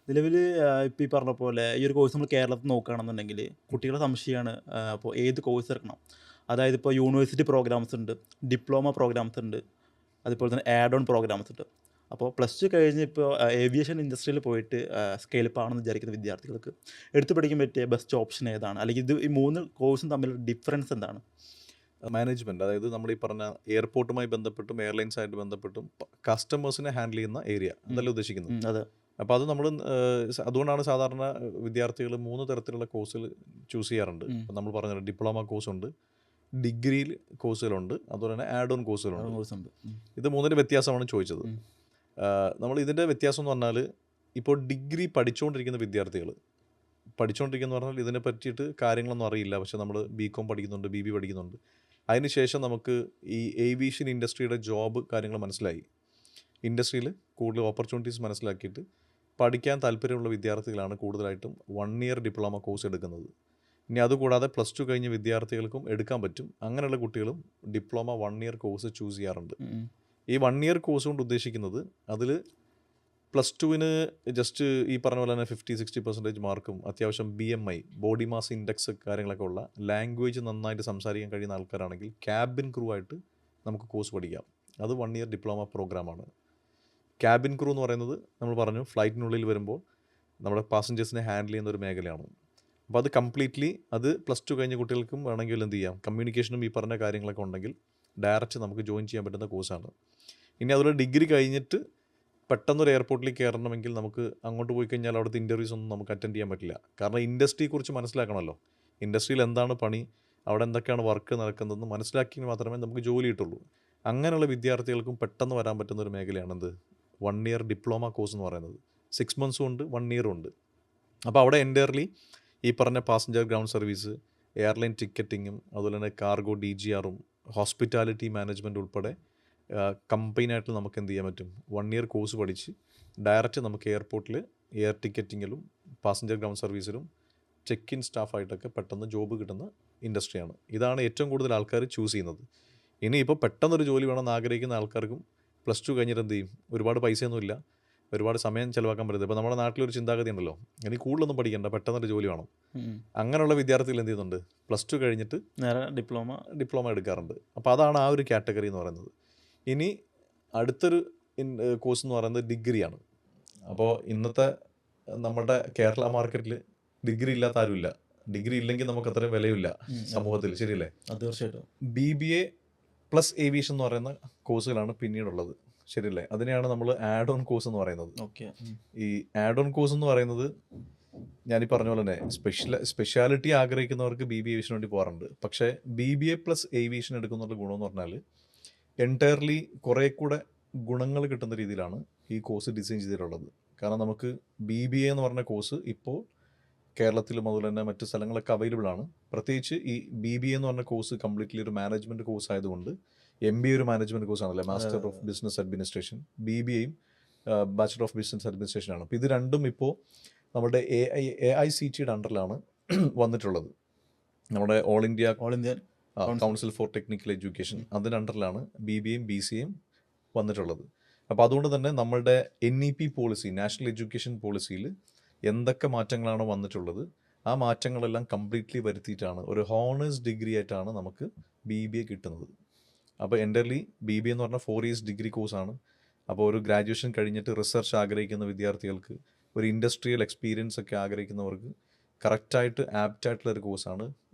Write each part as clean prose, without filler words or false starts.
നിലവിൽ ഇപ്പോൾ ഈ പറഞ്ഞ പോലെ ഈ ഒരു കോഴ്സ് നമ്മൾ കേരളത്തിൽ നോക്കുകയാണെന്നുണ്ടെങ്കിൽ കുട്ടികളുടെ സംശയമാണ് അപ്പോൾ ഏത് കോഴ്സ് എടുക്കണം. അതായത് ഇപ്പോൾ യൂണിവേഴ്സിറ്റി പ്രോഗ്രാംസ് ഉണ്ട്, ഡിപ്ലോമ പ്രോഗ്രാംസ് ഉണ്ട്, അതുപോലെ തന്നെ ആഡ് ഓൺ പ്രോഗ്രാംസ് ഉണ്ട്. അപ്പോൾ പ്ലസ് ടു കഴിഞ്ഞ് ഇപ്പോൾ ഏവിയേഷൻ ഇൻഡസ്ട്രിയിൽ പോയിട്ട് സ്കെയിലപ്പ് ആണെന്ന് വിചാരിക്കുന്ന വിദ്യാർത്ഥികൾക്ക് എടുത്തു പഠിക്കാൻ പറ്റിയ ബെസ്റ്റ് ഓപ്ഷൻ ഏതാണ്? അല്ലെങ്കിൽ ഇത് ഈ മൂന്ന് കോഴ്സും തമ്മിലുള്ള ഡിഫറൻസ് എന്താണ്? മാനേജ്മെൻറ്റ്, അതായത് നമ്മൾ ഈ പറഞ്ഞ എയർപോർട്ടുമായി ബന്ധപ്പെട്ടും എയർലൈൻസായിട്ട് ബന്ധപ്പെട്ടും കസ്റ്റമേഴ്സിനെ ഹാൻഡിൽ ചെയ്യുന്ന ഏരിയ എന്നല്ല ഉദ്ദേശിക്കുന്നത്. അതെ. അപ്പോൾ അത് നമ്മൾ അതുകൊണ്ടാണ് സാധാരണ വിദ്യാർത്ഥികൾ 3 തരത്തിലുള്ള കോഴ്സുകൾ ചൂസ് ചെയ്യാറുണ്ട്. ഇപ്പം നമ്മൾ പറഞ്ഞ ഡിപ്ലോമ കോഴ്സുണ്ട്, ഡിഗ്രിയിൽ കോഴ്സുകളുണ്ട്, അതുപോലെ തന്നെ ആഡ് ഓൺ കോഴ്സുകളുണ്ട്. കോഴ്സുണ്ട്. ഇത് 3ൻ്റെ വ്യത്യാസമാണ് ചോദിച്ചത്. നമ്മൾ ഇതിൻ്റെ വ്യത്യാസം എന്ന് പറഞ്ഞാൽ, ഇപ്പോൾ ഡിഗ്രി പഠിച്ചുകൊണ്ടിരിക്കുന്ന വിദ്യാർത്ഥികൾ പഠിച്ചുകൊണ്ടിരിക്കുന്ന പറഞ്ഞാൽ ഇതിനെ പറ്റിയിട്ട് കാര്യങ്ങളൊന്നും അറിയില്ല, പക്ഷേ നമ്മൾ BCom പഠിക്കുന്നുണ്ട്, BB പഠിക്കുന്നുണ്ട്. അതിനുശേഷം നമുക്ക് ഈ ഏവിയേഷൻ ഇൻഡസ്ട്രിയുടെ ജോബ് കാര്യങ്ങൾ മനസ്സിലായി, ഇൻഡസ്ട്രിയിൽ കൂടുതൽ ഓപ്പർച്യൂണിറ്റീസ് മനസ്സിലാക്കിയിട്ട് പഠിക്കാൻ താല്പര്യമുള്ള വിദ്യാർത്ഥികളാണ് കൂടുതലായിട്ടും 1 ഇയർ ഡിപ്ലോമ കോഴ്സ് എടുക്കുന്നത്. ഇനി അതുകൂടാതെ പ്ലസ് ടു കഴിഞ്ഞ വിദ്യാർത്ഥികൾക്കും എടുക്കാൻ പറ്റും. അങ്ങനെയുള്ള കുട്ടികളും ഡിപ്ലോമ 1 ഇയർ കോഴ്സ് ചൂസ് ചെയ്യാറുണ്ട്. ഈ 1 ഇയർ കോഴ്സ് കൊണ്ട് ഉദ്ദേശിക്കുന്നത്, അതിൽ പ്ലസ് ടുവിന് ജസ്റ്റ് ഈ പറഞ്ഞ പോലെ തന്നെ 50-60% മാർക്കും അത്യാവശ്യം BMI ബോഡി മാസ് ഇൻഡെക്സ് കാര്യങ്ങളൊക്കെ ഉള്ള, ലാംഗ്വേജ് നന്നായിട്ട് സംസാരിക്കാൻ കഴിയുന്ന ആൾക്കാരാണെങ്കിൽ ക്യാബിൻ ക്രൂ ആയിട്ട് നമുക്ക് കോഴ്സ് പഠിക്കാം. അത് 1 ഇയർ ഡിപ്ലോമ പ്രോഗ്രാമാണ്. ക്യാബിൻ ക്രൂ എന്ന് പറയുന്നത് നമ്മൾ പറഞ്ഞു ഫ്ലൈറ്റിനുള്ളിൽ വരുമ്പോൾ നമ്മുടെ പാസഞ്ചേഴ്സിനെ ഹാൻഡിൽ ചെയ്യുന്ന ഒരു മേഖലയാണ്. അപ്പോൾ അത് കംപ്ലീറ്റ്ലി അത് പ്ലസ് ടു കഴിഞ്ഞ കുട്ടികൾക്കും വേണമെങ്കിൽ എന്ത് ചെയ്യാം, കമ്മ്യൂണിക്കേഷനും ഈ പറഞ്ഞ കാര്യങ്ങളൊക്കെ ഉണ്ടെങ്കിൽ ഡയറക്റ്റ് നമുക്ക് ജോയിൻ ചെയ്യാൻ പറ്റുന്ന കോഴ്സാണ്. ഇനി അതുപോലെ ഡിഗ്രി കഴിഞ്ഞിട്ട് പെട്ടെന്നൊരു എയർപോർട്ടിൽ കയറണമെങ്കിൽ നമുക്ക് അങ്ങോട്ട് പോയി കഴിഞ്ഞാൽ അവിടുത്തെ ഇൻ്റർവ്യൂസ് ഒന്നും നമുക്ക് അറ്റൻഡ് ചെയ്യാൻ പറ്റില്ല. കാരണം ഇൻഡസ്ട്രിയെക്കുറിച്ച് മനസ്സിലാക്കണമല്ലോ, ഇൻഡസ്ട്രിയിൽ എന്താണ് പണി, അവിടെ എന്തൊക്കെയാണ് വർക്ക് നടക്കുന്നതെന്ന് മനസ്സിലാക്കി മാത്രമേ നമുക്ക് ജോലി കിട്ടുള്ളൂ. അങ്ങനെയുള്ള വിദ്യാർത്ഥികൾക്കും പെട്ടെന്ന് വരാൻ പറ്റുന്ന ഒരു മേഖലയാണെന്ത് 1 ഇയർ ഡിപ്ലോമ കോഴ്സ് എന്ന് പറയുന്നത്. 6 months ഉണ്ട്, 1 ഇയറും ഉണ്ട്. അപ്പോൾ അവിടെ എൻ്റയർലി ഈ പറഞ്ഞ പാസഞ്ചർ ഗ്രൗണ്ട് സർവീസ്, എയർലൈൻ ടിക്കറ്റിങ്ങും, അതുപോലെ തന്നെ കാർഗോ DGRഉം ഹോസ്പിറ്റാലിറ്റി മാനേജ്മെൻറ്റ് ഉൾപ്പെടെ കമ്പൈനായിട്ട് നമുക്ക് എന്ത് ചെയ്യാൻ പറ്റും, 1 ഇയർ കോഴ്സ് പഠിച്ച് ഡയറക്റ്റ് നമുക്ക് എയർപോർട്ടിൽ എയർ ടിക്കറ്റിങ്ങിലും പാസഞ്ചർ ഗ്രൗണ്ട് സർവീസിലും ചെക്ക് ഇൻ സ്റ്റാഫായിട്ടൊക്കെ പെട്ടെന്ന് ജോബ് കിട്ടുന്ന ഇൻഡസ്ട്രിയാണ്. ഇതാണ് ഏറ്റവും കൂടുതൽ ആൾക്കാർ ചൂസ് ചെയ്യുന്നത്. ഇനിയിപ്പോൾ പെട്ടെന്നൊരു ജോലി വേണമെന്ന് ആഗ്രഹിക്കുന്ന ആൾക്കാർക്കും പ്ലസ് ടു കഴിഞ്ഞിട്ട് എന്ത് ചെയ്യും, ഒരുപാട് പൈസയൊന്നുമില്ല, ഒരുപാട് സമയം ചിലവാക്കാൻ പറ്റുന്നത്. ഇപ്പോൾ നമ്മുടെ നാട്ടിലൊരു ചിന്താഗതി ഉണ്ടല്ലോ, എനിക്ക് കൂടുതലൊന്നും പഠിക്കണ്ട, പെട്ടെന്നൊരു ജോലി വേണം. അങ്ങനെയുള്ള വിദ്യാർത്ഥികൾ എന്ത് ചെയ്യുന്നുണ്ട്, പ്ലസ് ടു കഴിഞ്ഞിട്ട് നേരെ ഡിപ്ലോമ എടുക്കാറുണ്ട്. അപ്പോൾ അതാണ് ആ ഒരു കാറ്റഗറി എന്ന് പറയുന്നത്. ഇനി അടുത്തൊരു കോഴ്സ് എന്ന് പറയുന്നത് ഡിഗ്രിയാണ്. അപ്പോൾ ഇന്നത്തെ നമ്മുടെ കേരള മാർക്കറ്റിൽ ഡിഗ്രി ഇല്ലാത്ത ആരുമില്ല. ഡിഗ്രി ഇല്ലെങ്കിൽ നമുക്ക് അത്രയും വിലയില്ല സമൂഹത്തിൽ, ശരിയല്ലേ? തീർച്ചയായിട്ടും. BBA പ്ലസ് ഏവിയേഷൻ എന്ന് പറയുന്ന കോഴ്സുകളാണ് പിന്നീടുള്ളത്, ശരിയല്ലേ? അതിനെയാണ് നമ്മൾ ആഡ് ഓൺ കോഴ്സ് എന്ന് പറയുന്നത്. ഈ ആഡ് ഓൺ കോഴ്സ് എന്ന് പറയുന്നത് ഞാനീ പറഞ്ഞ പോലെ തന്നെ സ്പെഷ്യാലിറ്റി ആഗ്രഹിക്കുന്നവർക്ക് BBA ഏവിയേഷന് വേണ്ടി പോകാറുണ്ട്. പക്ഷേ BBA പ്ലസ് ഏവിയേഷൻ എടുക്കുന്നുള്ള ഗുണമെന്ന് പറഞ്ഞാൽ എൻറ്റയർലി കുറേ കൂടെ ഗുണങ്ങൾ കിട്ടുന്ന രീതിയിലാണ് ഈ കോഴ്സ് ഡിസൈൻ ചെയ്തിട്ടുള്ളത്. കാരണം നമുക്ക് BBA എന്ന് പറഞ്ഞ കോഴ്സ് ഇപ്പോൾ കേരളത്തിലും അതുപോലെ തന്നെ മറ്റ് സ്ഥലങ്ങളൊക്കെ അവൈലബിൾ ആണ്. പ്രത്യേകിച്ച് ഈ BBA എന്ന് പറഞ്ഞ കോഴ്സ് കംപ്ലീറ്റ്ലി ഒരു മാനേജ്മെൻറ്റ് കോഴ്സ് ആയതുകൊണ്ട്, MBA ഒരു മാനേജ്മെൻറ്റ് കോഴ്സ് ആണല്ലേ, മാസ്റ്റർ ഓഫ് ബിസിനസ് അഡ്മിനിസ്ട്രേഷൻ, BBAയും ബാച്ചലർ ഓഫ് ബിസിനസ് അഡ്മിനിസ്ട്രേഷൻ ആണ്. അപ്പോൾ ഇത് രണ്ടും ഇപ്പോൾ നമ്മുടെ AICTEയുടെ അണ്ടറിലാണ് വന്നിട്ടുള്ളത്. നമ്മുടെ all India council for technical education, അതിൻ്റെ അണ്ടറിലാണ് BBAയും BCAയും വന്നിട്ടുള്ളത്. അപ്പോൾ അതുകൊണ്ട് തന്നെ നമ്മളുടെ NEP പോളിസി, നാഷണൽ എഡ്യൂക്കേഷൻ പോളിസിയിൽ എന്തൊക്കെ മാറ്റങ്ങളാണോ വന്നിട്ടുള്ളത്, ആ മാറ്റങ്ങളെല്ലാം കംപ്ലീറ്റ്ലി വരുത്തിയിട്ടാണ് ഒരു ഹോണേഴ്സ് ഡിഗ്രി ആയിട്ടാണ് നമുക്ക് BBA കിട്ടുന്നത്. അപ്പോൾ എൻ്റർലി BBA എന്ന് പറഞ്ഞാൽ 4 years ഡിഗ്രി കോഴ്സാണ്. അപ്പോൾ ഒരു ഗ്രാജുവേഷൻ കഴിഞ്ഞിട്ട് റിസർച്ച് ആഗ്രഹിക്കുന്ന വിദ്യാർത്ഥികൾക്ക്, ഒരു ഇൻഡസ്ട്രിയൽ എക്സ്പീരിയൻസ് ഒക്കെ ആഗ്രഹിക്കുന്നവർക്ക് കറക്റ്റായിട്ട് ആപ്റ്റായിട്ടുള്ളൊരു കോഴ്സാണ്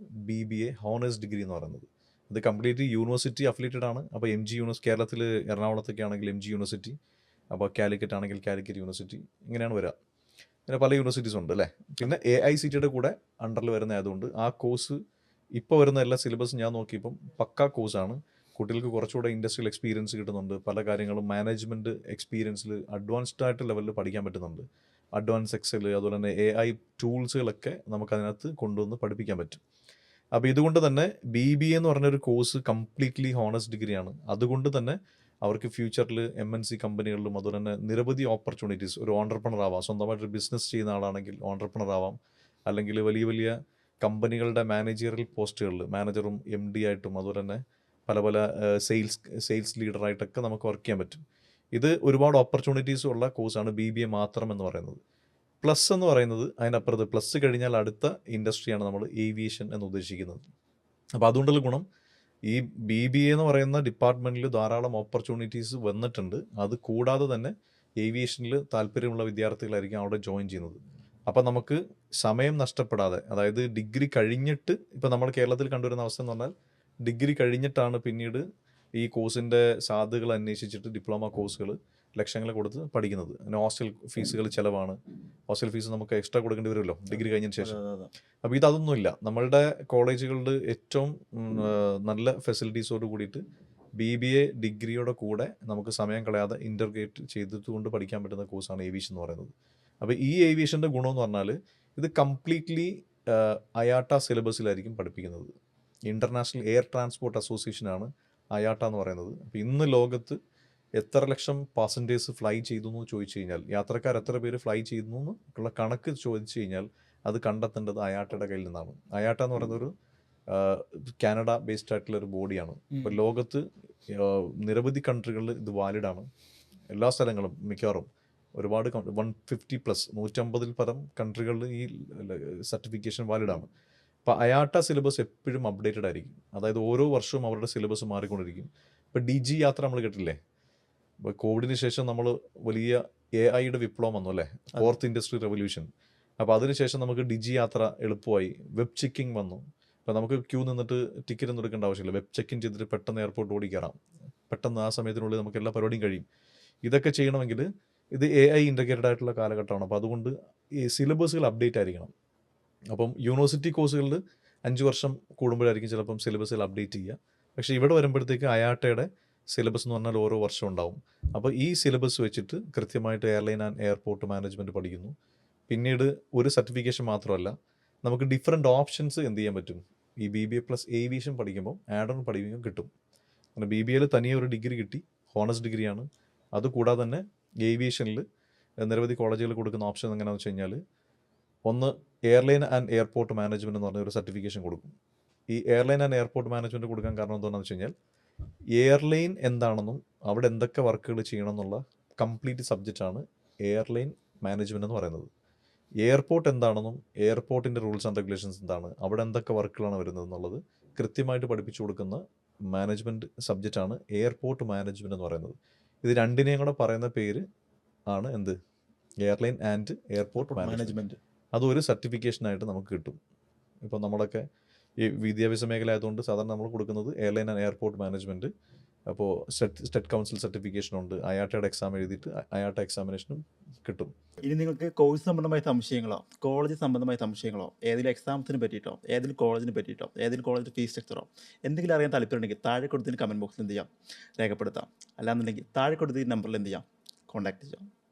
BBA ഹോണേഴ്സ് ഡിഗ്രി എന്ന് പറയുന്നത്. ഇത് കംപ്ലീറ്റ്ലി യൂണിവേഴ്സിറ്റി അഫിലിയേറ്റഡ് ആണ്. അപ്പോൾ MG യൂണിവേഴ്സിറ്റി, കേരളത്തിൽ എറണാകുളത്തൊക്കെ ആണെങ്കിൽ MG യൂണിവേഴ്സിറ്റി, അപ്പോൾ കാലിക്കറ്റ് ആണെങ്കിൽ കാലിക്കറ്റ് യൂണിവേഴ്സിറ്റി, ഇങ്ങനെയാണ് വരിക. പിന്നെ പല യൂണിവേഴ്സിറ്റീസ് ഉണ്ട് അല്ലേ. പിന്നെ AICTEയുടെ കൂടെ അണ്ടറിൽ വരുന്ന ആയതുകൊണ്ട് ആ കോഴ്സ് ഇപ്പോൾ വരുന്ന എല്ലാ സിലബസും ഞാൻ നോക്കിയപ്പം പക്കാ കോഴ്സാണ്. കുട്ടികൾക്ക് കുറച്ചുകൂടെ ഇൻഡസ്ട്രിയൽ എക്സ്പീരിയൻസ് കിട്ടുന്നുണ്ട്, പല കാര്യങ്ങളും മാനേജ്മെൻറ്റ് എക്സ്പീരിയൻസിൽ അഡ്വാൻസ്ഡ് ആയിട്ട് ലെവലിൽ പഠിക്കാൻ പറ്റുന്നുണ്ട്. അഡ്വാൻസ് എക്സൽ, അതുപോലെ തന്നെ AI ടൂൾസുകളൊക്കെ നമുക്കതിനകത്ത് കൊണ്ടുവന്ന് പഠിപ്പിക്കാൻ പറ്റും. അപ്പോൾ ഇതുകൊണ്ട് തന്നെ BBA എന്ന് പറഞ്ഞൊരു കോഴ്സ് കംപ്ലീറ്റ്ലി ഹോണേഴ്സ് ഡിഗ്രിയാണ്. അതുകൊണ്ട് തന്നെ അവർക്ക് ഫ്യൂച്ചറിൽ MNC കമ്പനികളിലും അതുപോലെ തന്നെ നിരവധി ഓപ്പർച്യൂണിറ്റീസ്, ഒരു ഓൺടർപ്രണർ ആവാം, സ്വന്തമായിട്ടൊരു ബിസിനസ് ചെയ്യുന്ന ആളാണെങ്കിൽ ഓൺടർപ്രണർ ആവാം, അല്ലെങ്കിൽ വലിയ വലിയ കമ്പനികളുടെ മാനേജറിയൽ പോസ്റ്റുകളിൽ മാനേജറും MD ആയിട്ടും അതുപോലെ തന്നെ പല പല സെയിൽസ് ലീഡറായിട്ടൊക്കെ നമുക്ക് വർക്ക് ചെയ്യാൻ പറ്റും. ഇത് ഒരുപാട് ഓപ്പർച്യൂണിറ്റീസ് ഉള്ള കോഴ്സാണ് BBA മാത്രം എന്ന് പറയുന്നത്. പ്ലസ് എന്ന് പറയുന്നത് അതിനപ്പുറത്ത് പ്ലസ് കഴിഞ്ഞാൽ അടുത്ത ഇൻഡസ്ട്രിയാണ് നമ്മൾ ഏവിയേഷൻ എന്ന് ഉദ്ദേശിക്കുന്നത്. അപ്പോൾ അതുകൊണ്ടുള്ള ഗുണം ഈ BBA എന്ന് പറയുന്ന ഡിപ്പാർട്ട്മെൻറ്റിൽ ധാരാളം ഓപ്പർച്യൂണിറ്റീസ് വന്നിട്ടുണ്ട്. അത് കൂടാതെ തന്നെ ഏവിയേഷനിൽ താല്പര്യമുള്ള വിദ്യാർത്ഥികളായിരിക്കും അവിടെ ജോയിൻ ചെയ്യുന്നത്. അപ്പം നമുക്ക് സമയം നഷ്ടപ്പെടാതെ, അതായത് ഡിഗ്രി കഴിഞ്ഞിട്ട്, ഇപ്പോൾ നമ്മൾ കേരളത്തിൽ കണ്ടുവരുന്ന അവസ്ഥ എന്ന് പറഞ്ഞാൽ ഡിഗ്രി കഴിഞ്ഞിട്ടാണ് പിന്നീട് ഈ കോഴ്സിൻ്റെ സാധ്യതകൾ അന്വേഷിച്ചിട്ട് ഡിപ്ലോമ കോഴ്സുകൾ ലക്ഷങ്ങൾ കൊടുത്ത് പഠിക്കുന്നത്. പിന്നെ ഹോസ്റ്റൽ ഫീസുകൾ ചിലവാണ്. ഹോസ്റ്റൽ ഫീസ് നമുക്ക് എക്സ്ട്രാ കൊടുക്കേണ്ടി വരുമല്ലോ ഡിഗ്രി കഴിഞ്ഞതിന് ശേഷം. അപ്പോൾ ഇതൊന്നുമില്ല. നമ്മളുടെ കോളേജുകളിൽ ഏറ്റവും നല്ല ഫെസിലിറ്റീസോട് കൂടിയിട്ട് BBA ഡിഗ്രിയുടെ കൂടെ നമുക്ക് സമയം കളയാതെ ഇൻ്റർഗ്രേറ്റ് ചെയ്തിട്ടുകൊണ്ട് പഠിക്കാൻ പറ്റുന്ന കോഴ്സാണ് ഏവിയേഷൻ എന്ന് പറയുന്നത്. അപ്പോൾ ഈ ഏവിയേഷൻ്റെ ഗുണമെന്ന് പറഞ്ഞാൽ ഇത് കംപ്ലീറ്റ്ലി അയാട്ട സിലബസിലായിരിക്കും പഠിപ്പിക്കുന്നത്. ഇൻ്റർനാഷണൽ എയർ ട്രാൻസ്പോർട്ട് അസോസിയേഷനാണ് അയാട്ട എന്ന് പറയുന്നത്. അപ്പോൾ ഇന്ന് ലോകത്ത് എത്ര ലക്ഷം പാസഞ്ചേഴ്സ് ഫ്ലൈ ചെയ്തു എന്ന് ചോദിച്ചു കഴിഞ്ഞാൽ, യാത്രക്കാർ എത്ര പേര് ഫ്ലൈ ചെയ്യുന്നു എന്നുള്ള കണക്ക് ചോദിച്ചു കഴിഞ്ഞാൽ അത് കണ്ടെത്തേണ്ടത് അയാട്ടയുടെ കയ്യിൽ നിന്നാണ്. അയാട്ട എന്ന് പറയുന്ന ഒരു കാനഡ ബേസ്ഡ് ആയിട്ടുള്ള ഒരു ബോഡിയാണ്. ഇപ്പോൾ ലോകത്ത് നിരവധി കൺട്രികളിൽ ഇത് വാലിഡാണ്. എല്ലാ സ്ഥലങ്ങളും മിക്കവാറും ഒരുപാട് 150+ 150 പരം കൺട്രികളിൽ ഈ സർട്ടിഫിക്കേഷൻ വാലിഡാണ്. അപ്പോൾ അയാട്ട സിലബസ് എപ്പോഴും അപ്ഡേറ്റഡ് ആയിരിക്കും. അതായത് ഓരോ വർഷവും അവരുടെ സിലബസ് മാറിക്കൊണ്ടിരിക്കും. ഇപ്പോൾ DG യാത്ര നമ്മൾ കേട്ടില്ലേ? ഇപ്പോൾ കോവിഡിന് ശേഷം നമ്മൾ വലിയ AI വിപ്ലവം വന്നു അല്ലേ, 4th ഇൻഡസ്ട്രി റെവല്യൂഷൻ. അപ്പോൾ അതിനുശേഷം നമുക്ക് DG യാത്ര എളുപ്പമായി. വെബ് ചെക്കിംഗ് വന്നു. അപ്പോൾ നമുക്ക് ക്യൂ നിന്നിട്ട് ടിക്കറ്റ് ഒന്നും എടുക്കേണ്ട ആവശ്യമില്ല. വെബ് ചെക്കിൻ ചെയ്തിട്ട് പെട്ടെന്ന് എയർപോർട്ട് ഓടിക്കയറാം. പെട്ടെന്ന് ആ സമയത്തിനുള്ളിൽ നമുക്ക് എല്ലാ പരിപാടിയും കഴിയും. ഇതൊക്കെ ചെയ്യണമെങ്കിൽ ഇത് AI ഇൻ്റഗ്രേറ്റഡ് ആയിട്ടുള്ള കാലഘട്ടമാണ്. അപ്പോൾ അതുകൊണ്ട് ഈ സിലബസുകൾ അപ്ഡേറ്റ് ആയിരിക്കണം. അപ്പം യൂണിവേഴ്സിറ്റി കോഴ്സുകളിൽ 5 വർഷം കൂടുമ്പോഴായിരിക്കും ചിലപ്പം സിലബസുകൾ അപ്ഡേറ്റ് ചെയ്യുക. പക്ഷേ ഇവിടെ വരുമ്പോഴത്തേക്ക് അയാട്ടയുടെ സിലബസ് എന്ന് പറഞ്ഞാൽ ഓരോ വർഷം ഉണ്ടാവും. അപ്പോൾ ഈ സിലബസ് വെച്ചിട്ട് കൃത്യമായിട്ട് എയർലൈൻ ആൻഡ് എയർപോർട്ട് മാനേജ്മെൻറ്റ് പഠിക്കുന്നു. പിന്നീട് ഒരു സർട്ടിഫിക്കേഷൻ മാത്രമല്ല, നമുക്ക് ഡിഫറെൻറ്റ് ഓപ്ഷൻസ് എന്ത് ചെയ്യാൻ പറ്റും. ഈ BBA പ്ലസ് ഏവിയേഷൻ പഠിക്കുമ്പോൾ ആഡ് ഓൺ പഠിക്കുമ്പോൾ കിട്ടും. അങ്ങനെ BBAയിൽ തനിയെ ഒരു ഡിഗ്രി കിട്ടി, ഹോണേഴ്സ് ഡിഗ്രിയാണ്. അതുകൂടാതെ തന്നെ ഏവിയേഷനിൽ നിരവധി കോളേജുകൾ കൊടുക്കുന്ന ഓപ്ഷൻ എങ്ങനെയാണെന്ന് വെച്ച് കഴിഞ്ഞാൽ, ഒന്ന് എയർലൈൻ ആൻഡ് എയർപോർട്ട് മാനേജ്മെൻറ്റ് എന്ന് പറഞ്ഞ ഒരു സർട്ടിഫിക്കേഷൻ കൊടുക്കും. ഈ എയർലൈൻ ആൻഡ് എയർപോർട്ട് മാനേജ്മെൻറ്റ് കൊടുക്കാൻ കാരണം എന്താണെന്ന് വെച്ച് കഴിഞ്ഞാൽ, എയർലൈൻ എന്താണെന്നും അവിടെ എന്തൊക്കെ വർക്കുകൾ ചെയ്യണം എന്നുള്ള കംപ്ലീറ്റ് സബ്ജക്റ്റാണ് എയർലൈൻ മാനേജ്മെൻറ്റ് എന്ന് പറയുന്നത്. എയർപോർട്ട് എന്താണെന്നും എയർപോർട്ടിൻ്റെ റൂൾസ് ആൻഡ് റെഗുലേഷൻസ് എന്താണ്, അവിടെ എന്തൊക്കെ വർക്കുകളാണ് വരുന്നത് എന്നുള്ളത് കൃത്യമായിട്ട് പഠിപ്പിച്ചു കൊടുക്കുന്ന മാനേജ്മെൻറ്റ് സബ്ജക്റ്റാണ് എയർപോർട്ട് മാനേജ്മെൻറ്റ് എന്ന് പറയുന്നത്. ഇത് രണ്ടിനെയും കൂടെ പറയുന്ന പേര് ആണ് എന്ത്, എയർലൈൻ ആൻഡ് എയർപോർട്ട് മാനേജ്മെൻറ്റ്. അതൊരു സർട്ടിഫിക്കേഷനായിട്ട് നമുക്ക് കിട്ടും. ഇപ്പോൾ നമ്മളൊക്കെ ഈ വിദ്യാഭ്യാസ മേഖല ആയതുകൊണ്ട് സാധാരണ നമ്മൾ കൊടുക്കുന്നത് എയർലൈൻ ആൻഡ് എയർപോർട്ട് മാനേജ്മെൻറ്റ്. അപ്പോൾ സ്റ്റേറ്റ് കൗൺസിൽ സർട്ടിഫിക്കേഷനുണ്ട്. അയാട്ടയുടെ എക്സാം എഴുതിയിട്ട് അയാട്ട എക്സാമിനേഷനും കിട്ടും. ഇനി നിങ്ങൾക്ക് കോഴ്സ് സംബന്ധമായ സംശയങ്ങളോ കോളേജ് സംബന്ധമായ സംശയങ്ങളോ, ഏതെങ്കിലും എക്സാംസിനെ പറ്റിയിട്ടോ, ഏതെങ്കിലും കോളേജിനെ പറ്റിയിട്ടോ, ഏതെങ്കിലും കോളേജിൻ്റെ ഫീസ് സ്ട്രക്ചറോ എന്തെങ്കിലും അറിയാൻ താല്പര്യമുണ്ടെങ്കിൽ താഴെ കൊടുത്തതിന് കമൻറ്റ് ബോക്സിൽ എന്ത് ചെയ്യാം, രേഖപ്പെടുത്താം. അല്ലാന്നുണ്ടെങ്കിൽ താഴെ കൊടുത്തതിന് നമ്പറിൽ എന്ത് ചെയ്യാം, കോൺടാക്ട് ചെയ്യാം.